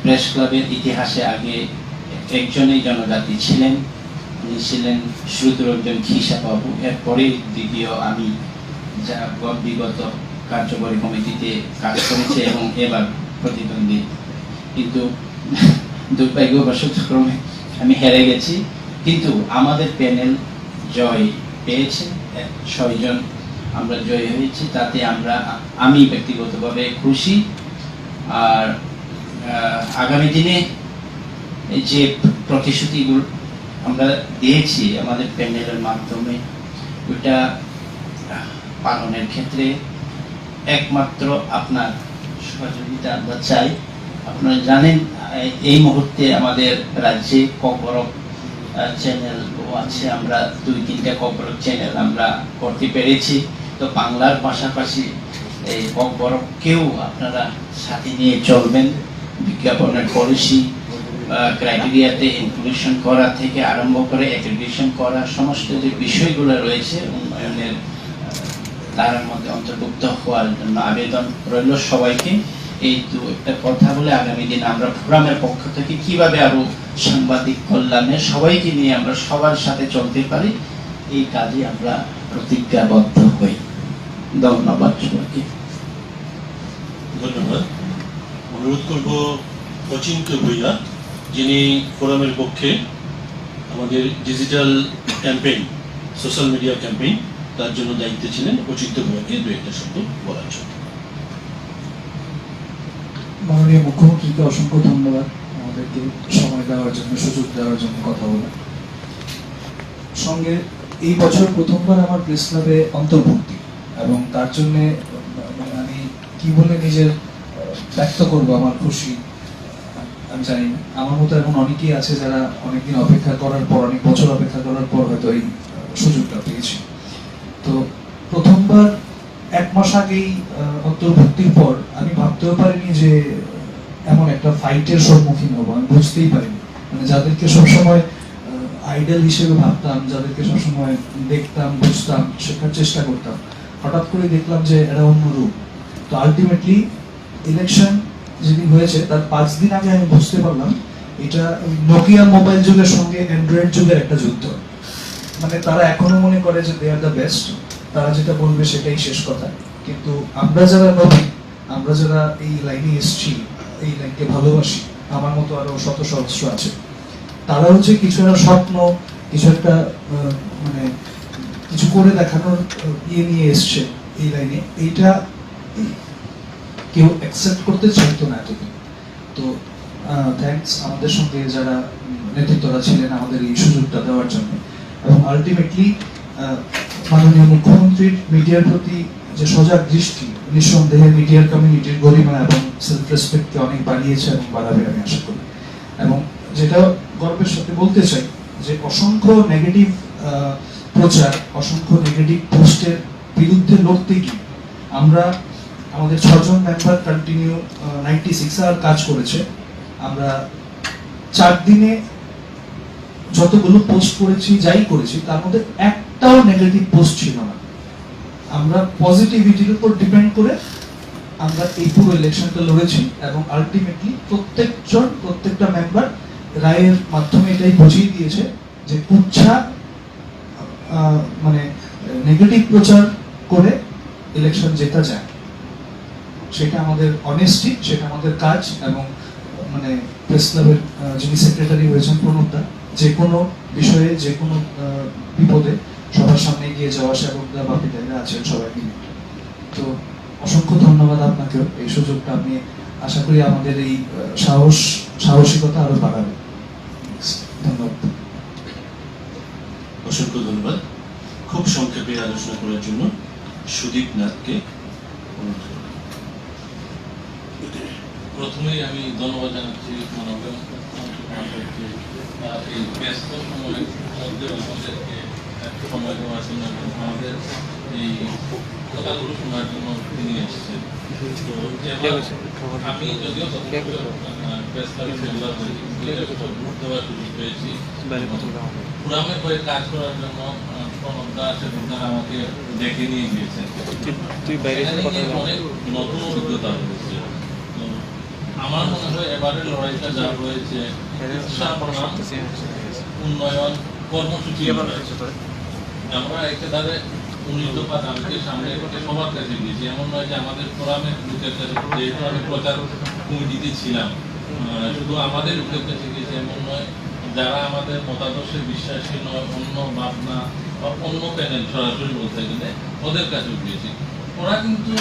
প্রেস ক্লাবের ইতিহাসে আগে একজনই জনজাতি ছিলেন, উনি ছিলেন শ্রুতরঞ্জন খিসা বাবু। এরপরে দ্বিতীয় আমি, যা বিগত কার্যকরী কমিটিতে কাজ করেছে এবং এবার প্রতিদ্বন্দ্বী, কিন্তু দুর্ভাগ্যবশত ক্রমে আমি হেরে গেছি। কিন্তু আমাদের প্যানেল জয় পেয়েছে, 6 জন আমরা জয় হয়েছি, তাতে আমি ব্যক্তিগতভাবে খুশি। আর আগামী দিনে যে প্রতিশ্রুতিগুলো আমরা দিয়েছি আমাদের প্যানেলের মাধ্যমে, ওইটা পালনের ক্ষেত্রে একমাত্র আপনার সহযোগিতা আমরা চাই। আপনারা জানেন এই মুহূর্তে আমাদের রাজ্যে ককবরক চ্যানেল আছে, আমরা 2-3টা ককবরক চ্যানেল আমরা করতে পেরেছি। তো বাংলার পাশাপাশি এই ককবরককেও আপনারা সাথে নিয়ে চলবেন। বিজ্ঞাপনের পলিসি ক্রাইটেরিয়াতে ইনক্লুশন করা থেকে আরম্ভ করে অ্যাক্রিডিটেশন করা, সমস্ত যে বিষয়গুলো রয়েছে উন্নয়নের, তার মধ্যে অন্তর্ভুক্ত হওয়ার জন্য আবেদন রইল সবাইকে। এই তো একটা কথা বলে আগামী দিন আমরা ফোরামের পক্ষ থেকে কিভাবে আরো সাংবাদিক কল্যাণে সবাইকে নিয়ে আমরা সবার সাথে চলতে পারি, এই কাজে আমরা প্রতিজ্ঞাবদ্ধ হই। ধন্যবাদ সবাইকে। ধন্যবাদ। অনুরোধ করব অচিন্ত ভূঁইয়া, যিনি ফোরামের পক্ষে আমাদের digital campaign, social media campaign, তার জন্য দায়িত্বে ছিলেন। অচিন্ত ভূঁইয়াকে 2-1টা শব্দ বলার জন্য। মাননীয় মুখ্যমন্ত্রীকে অসংখ্য ধন্যবাদ আমাদেরকে সময় দেওয়ার জন্য, সুযোগ দেওয়ার জন্য কথা বলার। সঙ্গে এই বছর প্রথমবার আমার প্রেস ক্লাবে অন্তর্ভুক্তি, এবং তার জন্য আমি কি বলে নিজের ব্যক্ত করবো আমার খুশি আমি জানি না। আমার মতো এমন অনেকেই আছে যারা অনেকদিন অপেক্ষা করার পর, অনেক বছর অপেক্ষা করার পর হয়তো এই সুযোগটা পেয়েছি। তো প্রথমবার 1 মাস আগেই অন্তর্ভুক্তির পর আমি ভাবতেও পারিনি যে এমন একটা ফাইটের সম্মুখীন হবো, আমি বুঝতেই পারিনি। মানে যাদেরকে সবসময় আইডল হিসেবে ভাবতাম, যাদেরকে সবসময় দেখতাম, বুঝতাম, শেখার চেষ্টা করতাম, হঠাৎ করে দেখলাম যে এরা অন্য রূপ। তো আলটিমেটলি ইলেকশন যেদিন হয়েছে তার 5 দিন আগে আমি বুঝতে পারলাম এটা নোকিয়া মোবাইল যুগের সঙ্গে অ্যান্ড্রয়েড যুগের একটা যুদ্ধ। মানে তারা এখনো মনে করে যে দে আর দ্য বেস্ট, তারা যেটা বলবে সেটাই শেষ কথা। কিন্তু আমরা যারা নবীন, আমরা যারা এই লাইনে এসেছি, এই লাইনকে ভালোবাসি, আমার মতো আরো শত সহস্র আছে, তারা হচ্ছে কিছু একটা স্বপ্ন, কিছু একটা মানে কিছু করে দেখানোর ইয়ে নিয়ে এসছে এই লাইনে। এইটা কেউ অ্যাকসেপ্ট করতে চাইতো না এতদিন। তো থ্যাঙ্কস আমাদের সঙ্গে যারা নেতৃত্বরা ছিলেন আমাদের এই সুযোগটা দেওয়ার জন্য। এবং আলটিমেটলি মাননীয় মুখ্যমন্ত্রীর মিডিয়ার প্রতি যে সজাগ দৃষ্টি, নিঃসন্দেহে মিডিয়ার কমিউনিটির গরিমা এবং সেলফ রেসপেক্টকে অনেক বাড়িয়েছে এবং বাড়াবে আমি আশা করি। এবং যেটা গর্বের সাথে বলতে চাই যে অসংখ্য নেগেটিভ প্রচার, অসংখ্য নেগেটিভ পোস্টের বিরুদ্ধে লড়তে গিয়ে আমরা আমাদের 6 জন মেম্বার কন্টিনিউ 96 আওয়ার কাজ করেছে। আমরা 4 দিনে যতগুলো পোস্ট করেছি, যাই করেছি, তার মধ্যে একটাও নেগেটিভ পোস্ট ছিল না। আমরা পজিটিভিটির উপর ডিপেন্ড করে আমরা এই পুরো ইলেকশনটা লড়েছি এবং আলটিমেটলি প্রত্যেকটা মেম্বার রায়ের মাধ্যমে এটাই বুঝিয়ে দিয়েছে যে উচ্ছা মানে নেগেটিভ প্রচার করে ইলেকশন জেতা যায়, সেটা আমাদের অনেস্টি, সেটা আমাদের কাজ। এবং মানে প্রেস ক্লাবের যিনি সেক্রেটারি হয়েছেন প্রণবদা, যে কোনো বিষয়ে যে কোনো বিপদে সবার সামনে গিয়ে যাওয়া, সেবকদা বাপিদারা আছেন সবাই মিলে। তো অসংখ্য ধন্যবাদ আপনাকেও, এই সুযোগটা আপনি আশা করি আমাদের এই সাহসিকতা আরো বাড়াবে। ধন্যবাদ। অসংখ্য ধন্যবাদ। খুব সংক্ষেপে আলোচনা করার জন্য সুদীপ নাথকে অনুরোধ করব। প্রথমেই আমি ধন্যবাদ জানাচ্ছি মানবকে এই ব্যস্ত সময়ের মধ্যে আমাদেরকে সময় দেওয়ার জন্য এবং আমাদের এই কথাগুলো শোনার জন্য তিনি এসেছেন। তো আমি যদিও প্রেস ক্লাবের মেম্বার হয়েছি, ভোট দেওয়ার সুযোগ পেয়েছি। পুরামের হয়ে কাজ করার জন্য প্রণব দাস এবং তারা আমাকে ডেকে নিয়ে গিয়েছেন। অনেক নতুন অভিজ্ঞতা হয়েছে। আমার মনে হয় এবারের লড়াইটা যা হয়েছে উন্নয়ন কর্মসূচি। আমরা একেবারে 19 দফা দাবিকে সামনে রেখে সবার কাছে গিয়েছি। এমন নয় যে আমাদের ফোরামের লোকের কাছে, যেহেতু আমি প্রচার কমিটিতে ছিলাম, শুধু আমাদের লোকের কাছে গিয়েছি এমন নয়। যারা আমাদের মতাদর্শে বিশ্বাসী নয়, অন্য ভাবনা বা অন্য প্যানেল সরাসরি বলতে গেলে ওদের কাছেও গিয়েছি। ওরা কিন্তু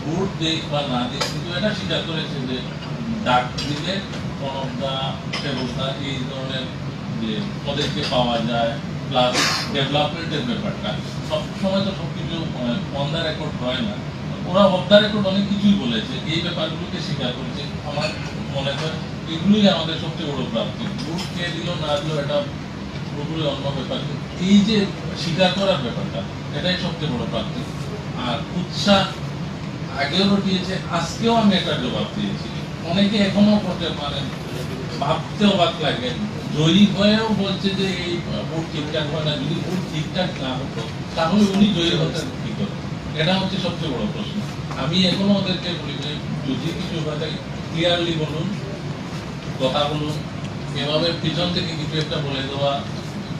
ভোট দেখ বা না দেখ কিন্তু এটা স্বীকার করেছে যে ডাক দিলে প্রণবদা সেবকদা এই ধরনের যে ওদেরকে পাওয়া যায়, প্লাস ডেভেলপমেন্টের ব্যাপারটা সবসময় তো সবকিছু অন দ্য রেকর্ড হয় না। ওরা অফ দ্য রেকর্ড অনেক কিছুই বলেছে, এই ব্যাপারগুলোকে স্বীকার করেছে। আমার মনে হয় এগুলোই আমাদের সবচেয়ে বড় প্রাপ্তি। ভোট কে দিল না দিল এটা পুরোপুরি অন্য ব্যাপার, এই যে স্বীকার করার ব্যাপারটা এটাই সবচেয়ে বড় প্রাপ্তি। আর উৎসাহ আগেও রটিয়েছে, আজকেও আমি একটা জবাব দিয়েছি। অনেকে এখনো করতে পারেন, ভাবতে অবাক লাগে, জয়ী হয়েও বলছে যে এই ভোট ঠিকঠাক হয় না। যদি ভোট ঠিকঠাক না হতো তাহলে উনি জয়ী হতেন কি করে? এটা হচ্ছে সবচেয়ে বড় প্রশ্ন। আমি এখনো ওদেরকে বলি যে যদি কিছু হয় তাই ক্লিয়ারলি বলুন, কথা বলুন। এভাবে পিছন থেকে কিছু একটা বলে দেওয়া,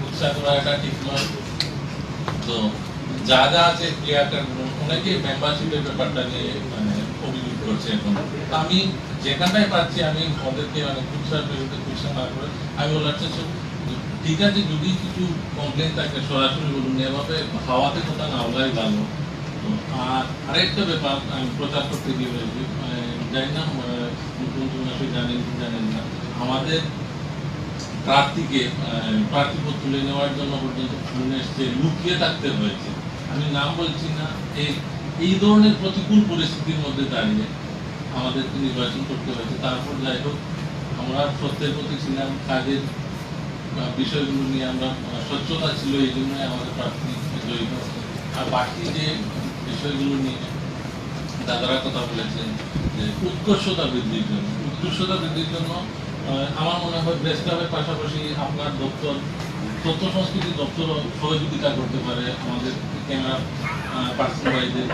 উৎসাহ করা এটা ঠিক নয়। তো যা যা আছে ক্লিয়ারটা বলুন। অনেকে মেম্বারশিপের ব্যাপারটা নিয়ে অভিযোগ করছে এখন। আমি যেখানটাই পাচ্ছি আমি ওদেরকে উৎসাহ বিরুদ্ধে উৎসাহ না করে আমি বলার চেষ্টা, ঠিক আছে যদি কিছু কমপ্লেন থাকে সরাসরি বলুন, এভাবে হাওয়াতে কথা না বলাই ভালো। আর আরেকটা ব্যাপার আমি প্রচার করতে গিয়ে বলছি, জানি না মুখ্যমন্ত্রী জানেন না, আমাদের প্রার্থীকে প্রার্থীপদ তুলে নেওয়ার জন্য পর্যন্ত ফোন এসছে, লুকিয়ে থাকতে হয়েছে। আমি নাম বলছি না। এই ধরনের প্রতিকূল পরিস্থিতির মধ্যে দাঁড়িয়ে আমাদেরকে নির্বাচন করতে হয়েছে। তারপর যাই হোক আমরা সত্যের প্রতি ছিলাম, কাজের বিষয়গুলো নিয়ে আমরা স্বচ্ছতা ছিল, এই জন্যই আমাদের প্রার্থী জয়ী হয়েছে। আর বাকি যে বিষয়গুলো নিয়ে দাদারা কথা বলেছেন যে উৎকর্ষতা বৃদ্ধির জন্য আমার মনে হয় প্রেস ক্লাবের পাশাপাশি আপনার দপ্তর, তথ্য সংস্কৃতি দপ্তর সহযোগিতা করতে পারে। আমাদের ক্যামেরা পার্সন ভাইদের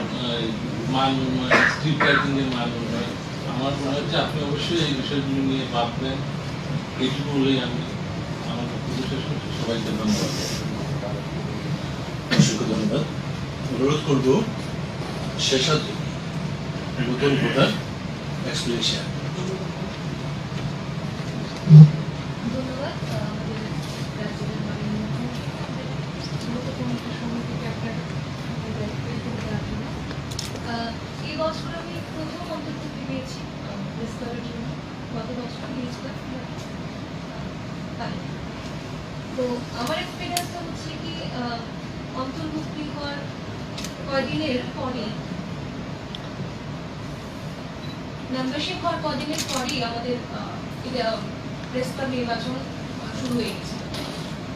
মান উন্নয়ন, স্ক্রিপ্ট রাইটিং এর মান উন্নয়ন, আমার মনে হচ্ছে আপনি অবশ্যই এই বিষয়গুলো নিয়ে ভাববেন। এইটুকু বলেই আমি আমার বক্তব্য শেষ করছি। সবাইকে ধন্যবাদ। অসংখ্য ধন্যবাদ। অনুরোধ করব শেষাদ নতুন ভোটার এক্সপ্লেনেশন। ধন্যবাদ আমাদের রাজ্যের মাননীয় মুখ্যমন্ত্রী সমিতিকে আপনার দেওয়ার জন্য। এই বছর আমি প্রথম অন্তর্ভুক্তি পেয়েছি প্রেস ক্লাবের জন্য, গত বছর দিয়েছিলাম। তো আমার এক্সপিরিয়েন্সটা হচ্ছে কি, অন্তর্ভুক্তি হওয়ার কয়দিনের পরে, মেম্বারশিপ হওয়ার কদিনের পরেই আমাদের প্রেস ক্লাব নির্বাচন শুরু হয়ে গেছে।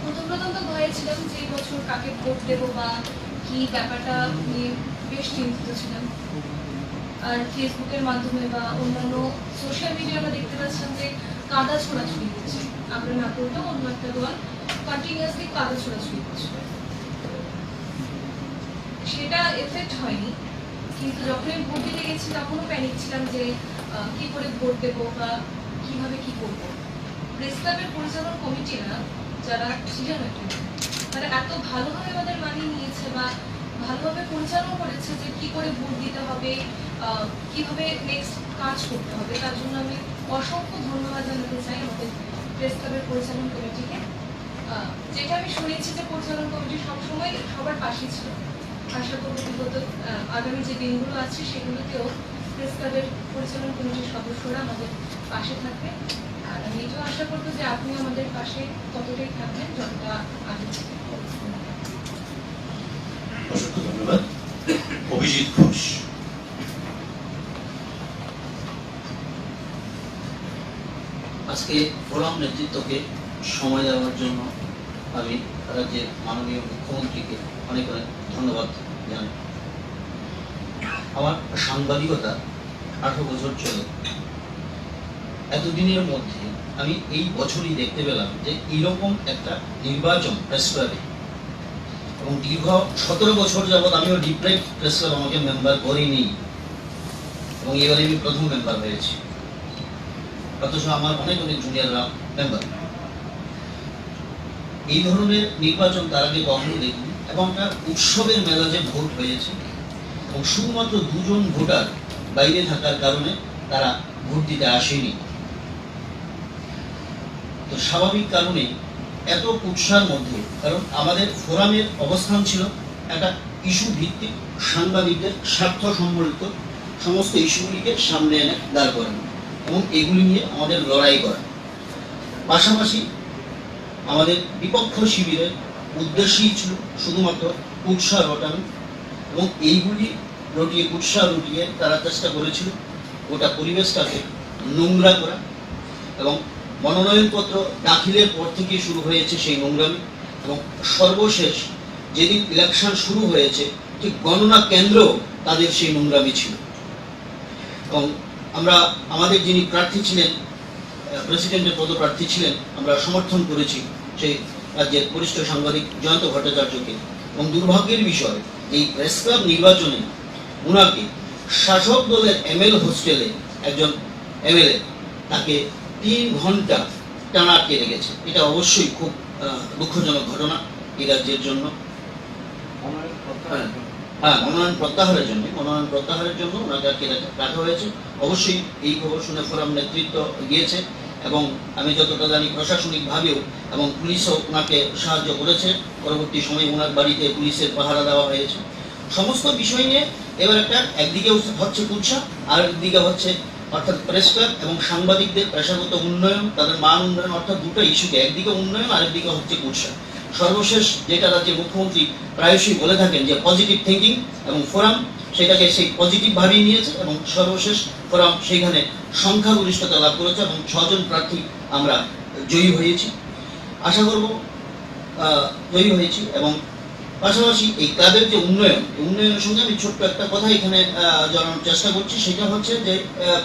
প্রথম তো ভয়ে ছিলাম যে এই বছর কাকে ভোট দেবো বা কি, ব্যাপারটা নিয়ে বেশ চিন্তিত ছিলাম। আর ফেসবুকের মাধ্যমে বা অন্যান্য সোশ্যাল মিডিয়া আমরা দেখতে পাচ্ছিলাম যে কাদা ছোড়াছুড়ি হচ্ছে। আমরা না করলেও অন্য একটা দল কন্টিনিউয়াসলি কাদা ছোড়াছুড়ি করছে। সেটা এফেক্ট হয়নি, কিন্তু যখনই ভোট দিতে গেছি তখনও প্যানিক ছিলাম যে কি করে ভোট দেবো বা কিভাবে কি করবো। প্রেস ক্লাবের পরিচালনা কমিটিরা যারা ছিলেন তারা এত ভালোভাবে আমাদের মানিয়ে নিয়েছে বা ভালোভাবে পরিচালনা করেছে যে কি করে ভোট দিতে হবে, কিভাবে নেক্সট কাজ করতে হবে। তার জন্য আমি অসংখ্য ধন্যবাদ জানাতে চাই আমাদের প্রেস ক্লাবের পরিচালন কমিটিকে। যেটা আমি শুনেছি যে পরিচালন কমিটি সবসময় সবার পাশে ছিল। আশা করব বিগত আগামী যে দিনগুলো আছে সেগুলোতেও প্রেস ক্লাবের পরিচালন কমিটির সদস্যরা আমাদের পাশে থাকবে। আর আমি এটাও আশা করবো যে আপনি আমাদের পাশে ততটাই থাকবেন যতটা আগে ছিল। অসংখ্য ধন্যবাদ। অভিজিৎ ঘোষ। আজকে ফোরাম নেতৃত্বকে সময় দেওয়ার জন্য আমি রাজ্যের মাননীয় মুখ্যমন্ত্রীকে অনেক অনেক ধন্যবাদ জানাই। আমার সাংবাদিকতা 18 বছর চলে। এতদিনের মধ্যে আমি এই বছরই দেখতে পেলাম যে এইরকম একটা নির্বাচন প্রেস ক্লাবে, এবং দীর্ঘ 17 বছর যাবৎ আমিও ডিপ্রাইভ প্রেস ক্লাব আমাকে মেম্বার করিনি, এবং এবারে আমি প্রথম মেম্বার হয়েছি, অথচ আমার অনেক অনেক জুনিয়ররা মেম্বার। এই ধরনের নির্বাচন তার আগে কখনো দেখিনি, এবং একটা উৎসবের মেজাজে ভোট হয়েছে, এবং শুধুমাত্র 2 জন ভোটার বাইরে থাকার কারণে তারা ভোট দিতে আসেনি। তো স্বাভাবিক কারণে এত উৎসাহের মধ্যে, কারণ আমাদের ফোরামের অবস্থান ছিল একটা ইস্যু ভিত্তিক, সাংবাদিকদের স্বার্থ সম্বলিত সমস্ত ইস্যুগুলিকে সামনে এনে দাঁড় করানো এবং এগুলি নিয়ে আমাদের লড়াই করা। পাশাপাশি আমাদের বিপক্ষ শিবিরের উদ্দেশ্যই ছিল শুধুমাত্র উৎসাহ রটানো, এবং এইগুলি উৎসাহ রটিয়ে তারা চেষ্টা করেছিল গোটা পরিবেশটাকে নোংরা করা, এবং মনোনয়নপত্র দাখিলের পর থেকে শুরু হয়েছে সেই নোংরামি, এবং সর্বশেষ যেদিন ইলেকশন শুরু হয়েছে ঠিক গণনা কেন্দ্র তাদের সেই নোংরামি ছিল। এবং আমরা আমাদের যিনি প্রার্থী ছিলেন, প্রেসিডেন্টের পদপ্রার্থী ছিলেন, আমরা সমর্থন করেছি সেই রাজ্যের বরিষ্ঠ সাংবাদিক জয়ন্ত ভট্টাচার্যকে। এবং দুর্ভাগ্যের বিষয় এই প্রেস ক্লাব নির্বাচনে ওনাকে শাসক দলের এমএল হোস্টেলে একজন এমএলএ তাকে 3 ঘন্টা টানা আটকে রেখেছে। এটা অবশ্যই খুব দুঃখজনক ঘটনা এই রাজ্যের জন্য। হ্যাঁ, মনোনয়ন প্রত্যাহারের জন্য ওনাকে আটকে রাখা হয়েছে। অবশ্যই এই খবর শুনে ফোরাম নেতৃত্ব গিয়েছে, এবং আমি যতটা জানি প্রশাসনিকভাবেও এবং পুলিশও ওনাকে সাহায্য করেছে। পরবর্তী সময়ে ওনার বাড়িতে পুলিশের পাহারা দেওয়া হয়েছে। সমস্ত বিষয় নিয়ে এবার একদিকে হচ্ছে কুৎসা, আর একদিকে হচ্ছে অর্থাৎ প্রেস ক্লাব এবং সাংবাদিকদের পেশাগত উন্নয়ন, তাদের মান উন্নয়ন, অর্থাৎ দুটো ইস্যুকে, একদিকে উন্নয়ন আরেকদিকে হচ্ছে কুৎসা। সর্বশেষ যেটা রাজ্যের মুখ্যমন্ত্রী প্রায়শই বলে থাকেন যে পজিটিভ থিঙ্কিং, এবং ফোরাম সেটাকে সেই পজিটিভ ভাবেই নিয়েছে, এবং সর্বশেষ ফোরাম সেইখানে সংখ্যাগরিষ্ঠতা লাভ করেছে, এবং 6 জন প্রার্থী আমরা জয়ী হয়েছি। আশা করব জয়ী হয়েছি। এবং পাশাপাশি এই ক্লাবের যে উন্নয়নের সঙ্গে আমি ছোট্ট একটা কথা এখানে জানানোর চেষ্টা করছি। সেটা হচ্ছে যে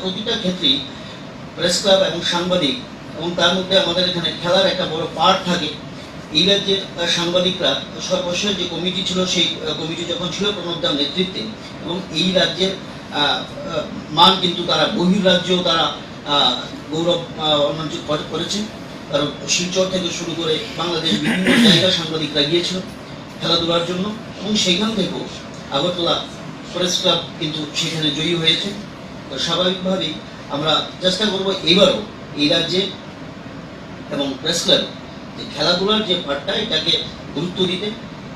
প্রতিটা ক্ষেত্রেই প্রেস ক্লাব এবং সাংবাদিক, এবং তার মধ্যে আমাদের এখানে খেলার একটা বড় পার্ট থাকে। এই রাজ্যের সাংবাদিকরা সর্বশেষ যে কমিটি ছিল, সেই কমিটি যখন ছিল প্রণবদার নেতৃত্বে, এবং এই রাজ্যের মান কিন্তু তারা বহির্রাজ্যেও তারা গৌরব অর্জন করেছে। কারণ শিলচর থেকে শুরু করে বাংলাদেশ বিভিন্ন জায়গায় সাংবাদিকরা গিয়েছিল খেলাধুলার জন্য, এবং সেখান থেকেও আগরতলা প্রেস ক্লাব কিন্তু সেখানে জয়ী হয়েছে। তো স্বাভাবিকভাবেই আমরা চেষ্টা করব এবারও এই রাজ্যে এবং প্রেস ক্লাবে যে খেলাধুলার যে পার্টটা, এটাকে গুরুত্ব দিতে,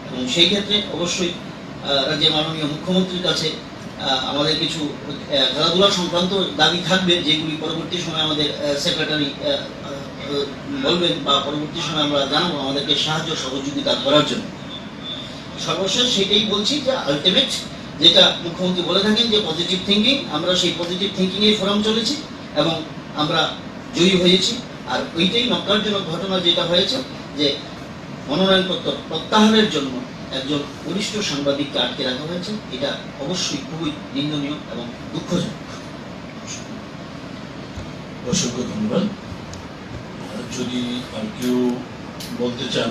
এবং সেই ক্ষেত্রে অবশ্যই রাজ্যের মাননীয় মুখ্যমন্ত্রীর কাছে আমাদের কিছু খেলাধুলা সংক্রান্ত দাবি থাকবে, যেগুলি পরবর্তী সময় আমাদের সেক্রেটারি বলবেন বা পরবর্তী সময় আমরা জানাবো আমাদেরকে সাহায্য সহযোগিতা করার জন্য। সর্বশেষ সেটাই বলছি যে আলটিমেট যেটা মুখ্যমন্ত্রী বলে থাকেন যে পজিটিভ থিঙ্কিং, আমরা সেই পজিটিভ থিঙ্কিং এর ফোরাম চলেছি এবং আমরা জয়ী হয়েছি। আর ওইটাই নক্কারজনক ঘটনা যেটা হয়েছে যে মনোনয়নপত্র প্রত্যাহারের জন্য একজন বরিষ্ঠ সাংবাদিককে আটকে রাখা হয়েছে, এটা অবশ্যই খুবই নিন্দনীয় এবং দুঃখজনক। অসংখ্য ধন্যবাদ। যদি আর কেউ বলতে চান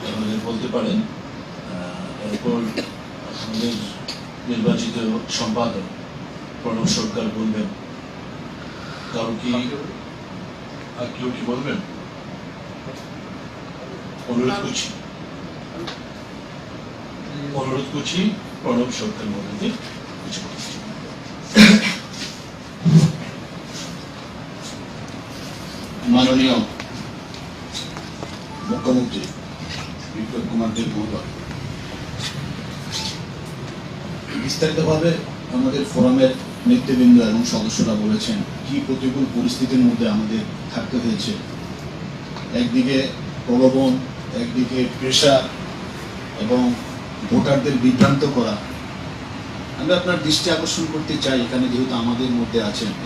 তাহলে বলতে পারেন। এরপর আমাদের নির্বাচিত সম্পাদক প্রণব সরকার বলবেন? কারো কি আর কেউ কি বলবেন? অনুরোধ করছি প্রণব সরকার মহোদয়কে কিছু বলতে। মাননীয় মুখ্যমন্ত্রী বিপ্লব কুমার দেব মহোদয়, বিস্তারিতভাবে আমাদের ফোরামের নেতৃবৃন্দ এবং সদস্যরা বলেছেন কি প্রতিকূল পরিস্থিতির মধ্যে আমাদের থাকতে হয়েছে। একদিকে প্রলোভন, একদিকে প্রেশার এবং ভোটারদের বিভ্রান্ত করা। আমি আপনার দৃষ্টি আকর্ষণ করতে চাই, এখানে যেহেতু আমাদের মধ্যে আছেন